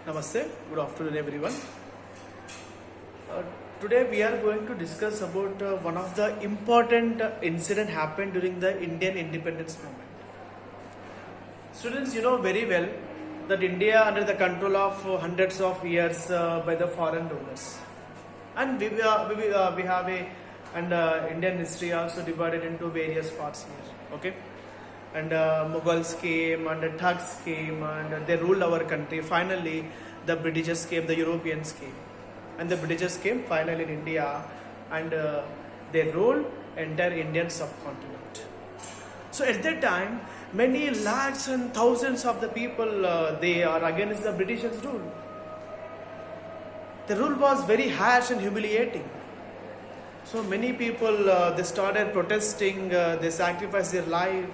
Namaste, good afternoon everyone. Uh, Today we are going to discuss about one of the important incident happened during the Indian independence movement. Students, you know very well that India under the control of hundreds of years by the foreign rulers, and we have a Indian history also divided into various parts here. Okay, and Mughals came and the Thugs came and they ruled our country. Finally, the Britishers came, the Europeans came, and the Britishers came finally in India, and they ruled entire Indian subcontinent. So at that time, many lakhs and thousands of the people they are against the Britishers' rule. The rule was very harsh and humiliating. So many people they started protesting. They sacrificed their life.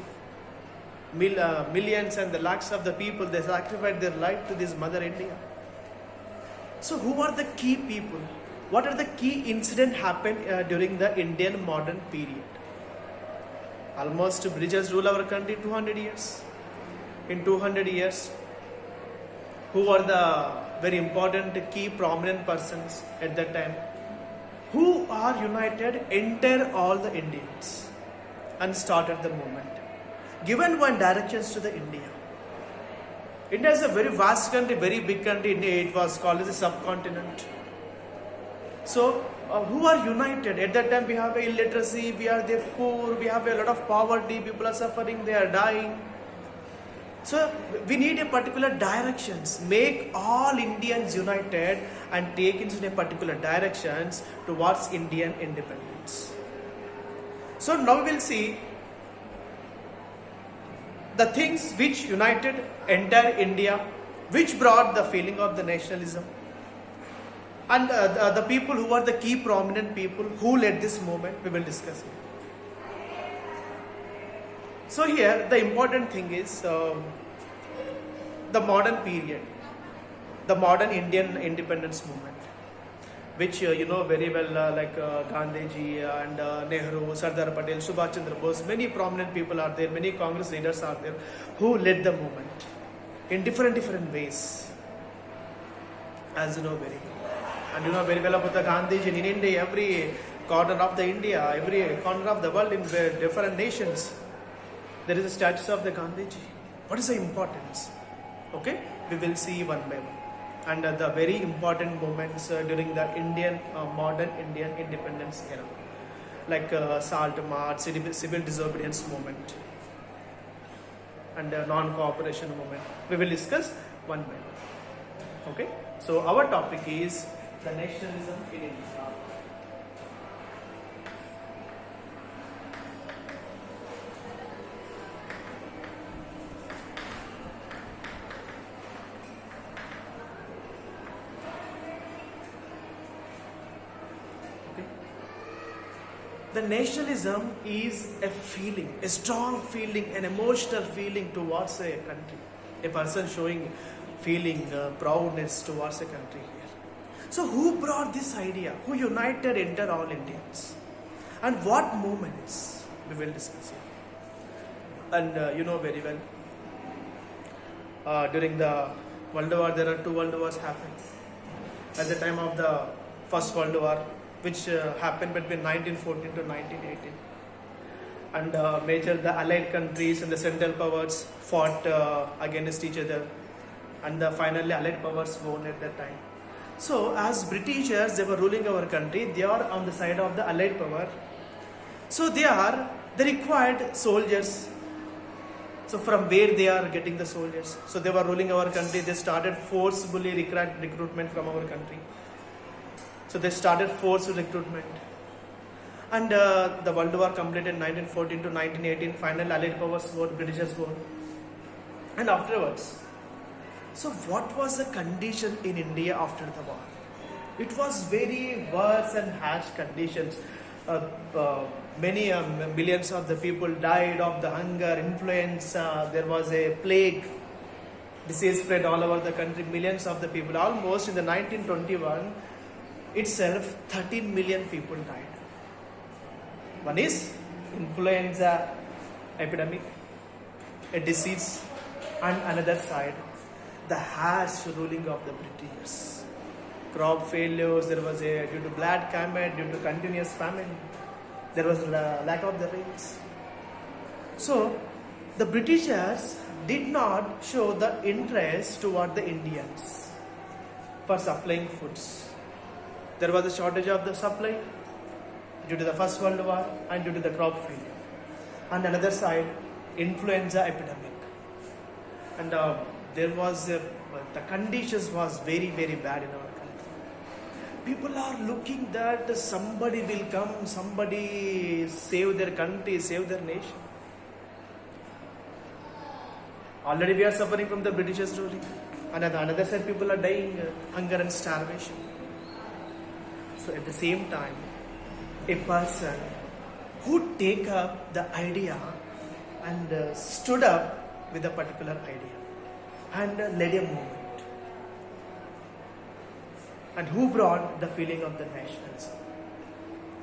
Millions and the lakhs of the people they sacrificed their life to this mother India. So who are the key people? What are the key incidents happened during the Indian modern period? Almost Britishers rule our country 200 years. In 200 years, who are the very important key prominent persons at that time? Who are united, enter all the Indians and started the movement. Given one directions to the India. India is a very vast country, very big country. It was called as a subcontinent. So, who are united? At that time, we have illiteracy, we are the poor, we have a lot of poverty, people are suffering, they are dying. So, we need a particular directions. Make all Indians united and take into a particular directions towards Indian independence. So, now we will see the things which united entire India, which brought the feeling of the nationalism, and the people who are the key prominent people who led this movement, we will discuss here. So here the important thing is the modern period, the modern Indian independence movement, which you know very well, like Gandhiji and Nehru, Sardar Patel, Subhash Chandra Bose, many prominent people are there, many Congress leaders are there who led the movement in different ways, as you know very well. And you know very well about the Gandhiji in India, every corner of the India, every corner of the world in different nations, there is a statue of the Gandhiji. What is the importance? Okay, we will see one by one. And the very important moments during the modern Indian independence era, like Salt March, civil disobedience movement, and non-cooperation movement. We will discuss one by one. Okay, so our topic is the nationalism in India. The nationalism is a feeling, a strong feeling, an emotional feeling towards a country. A person showing feeling, proudness towards a country here. So who brought this idea? Who united enter all Indians? And what movements? We will discuss here. And you know very well, during the World War, there are two World Wars happening. At the time of the First World War, which happened between 1914 to 1918, and major the Allied countries and the Central Powers fought against each other, and finally Allied powers won at that time. So as Britishers, they were ruling our country, they are on the side of the Allied power. So they required soldiers. So from where they are getting the soldiers? So they were ruling our country, they started forcibly recruitment from our country. So they started forced recruitment, and the World War completed 1914 to 1918. Finally, Allied powers won, Britishers won, and afterwards. So what was the condition in India after the war? It was very worse and harsh conditions. Many millions of the people died of the hunger, influenza. There was a plague, disease spread all over the country. Millions of the people, almost in the 1921. Itself 13 million people died. One is influenza epidemic, a disease, and another side the harsh ruling of the Britishers. Crop failures, there was due to blood climate, due to continuous famine, there was lack of the rains. So the Britishers did not show the interest toward the Indians for supplying foods. There was a shortage of the supply due to the First World War and due to the crop failure. On another side, influenza epidemic. And there was, the conditions was very, very bad in our country. People are looking that somebody will come, somebody save their country, save their nation. Already we are suffering from the Britishers ruling. And on the another side, people are dying hunger and starvation. So at the same time, a person who take up the idea and stood up with a particular idea and led a movement, and who brought the feeling of the nationalism.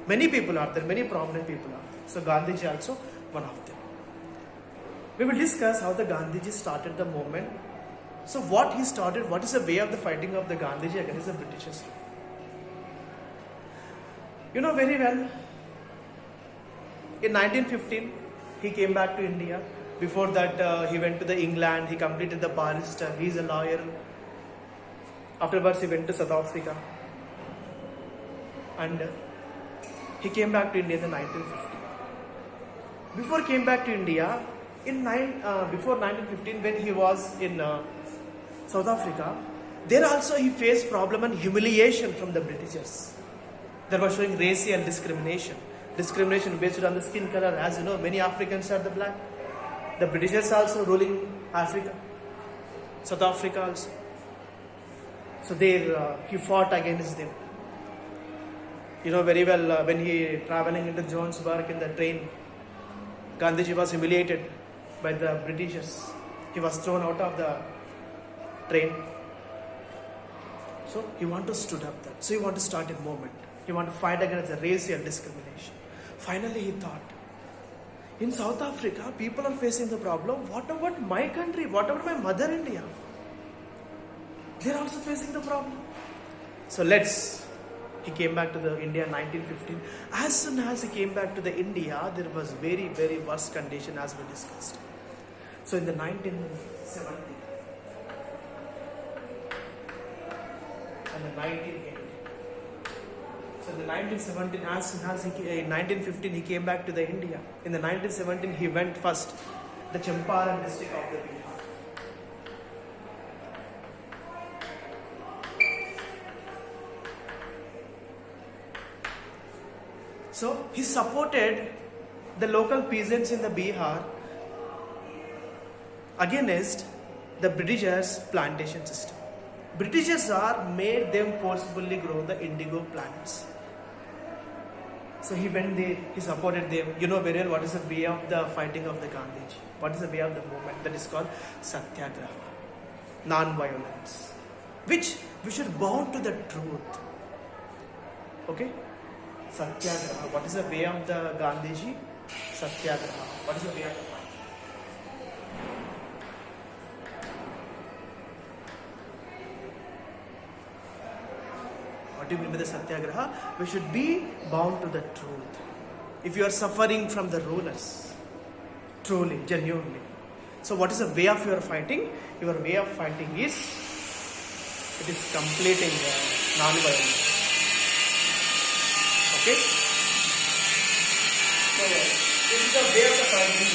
Many people are there, many prominent people are there. So Gandhiji also one of them. We will discuss how the Gandhiji started the movement. So what he started, what is the way of the fighting of the Gandhiji against the Britishers? You know very well, in 1915, he came back to India. Before that, he went to the England, he completed the barrister, he is a lawyer. Afterwards, he went to South Africa. And he came back to India in the 1950. Before he came back to India, before 1915, when he was in South Africa, there also he faced problem and humiliation from the Britishers. They were showing racial discrimination. Discrimination based on the skin color. As you know, many Africans are the black. The Britishers also ruling Africa. South Africa also. So there he fought against them. You know very well, when he traveling into Johannesburg in the train, Gandhiji was humiliated by the Britishers. He was thrown out of the train. So he want to stood up there. So he want to start a movement. He want to fight against the racial discrimination. Finally he thought, in South Africa, people are facing the problem. What about my country? What about my mother India? They are also facing the problem. So he came back to the India in 1915. As soon as he came back to the India, there was very, very worse condition as we discussed. So in the 1970 and the 1980. So in the 1917, as soon as in 1915 he came back to the India. In the 1917 he went first the Champaran district of the Bihar. So he supported the local peasants in the Bihar against the Britishers' plantation system. Britishers made them forcibly grow the indigo plants. So he went there, he supported them. You know very well what is the way of the fighting of the Gandhiji. What is the way of the movement? That is called Satyagraha. Non-violence. Which we should bound to the truth. Okay? Satyagraha. What is the way of the Gandhiji? Satyagraha. What is the way of the fight? What do you mean by the Satyagraha? We should be bound to the truth. If you are suffering from the rulers, truly, genuinely. So what is the way of your fighting? Your way of fighting is, it is completing non-violence. Okay? So this is the way of the fighting.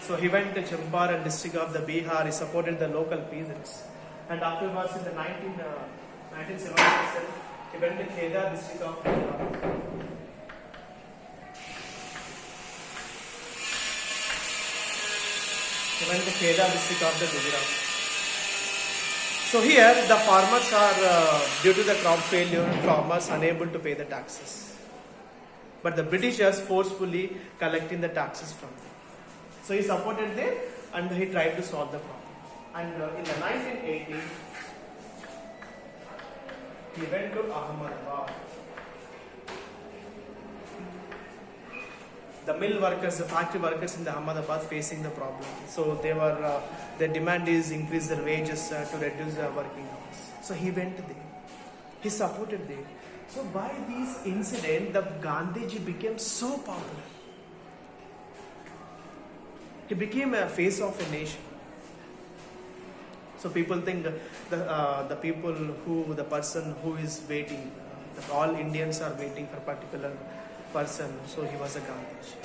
So he went to Champaran district of the Bihar. He supported the local peasants. And afterwards in the 1977, he went to Kheda district of Bihar. He went to Kheda district of the Gujarat. So here the farmers are, due to the crop failure, farmers unable to pay the taxes. But the Britishers forcefully collecting the taxes from them. So he supported them and he tried to solve the problem. And in the 1980, he went to Ahmedabad. the mill workers, the factory workers in the Ahmedabad facing the problem. So their demand is increase their wages to reduce their working hours. So he went there. He supported there. So by this incident, the Gandhiji became so popular. He became a face of a nation. So people think the person who is waiting, that all Indians are waiting for a particular person. So he was a Gandhiji.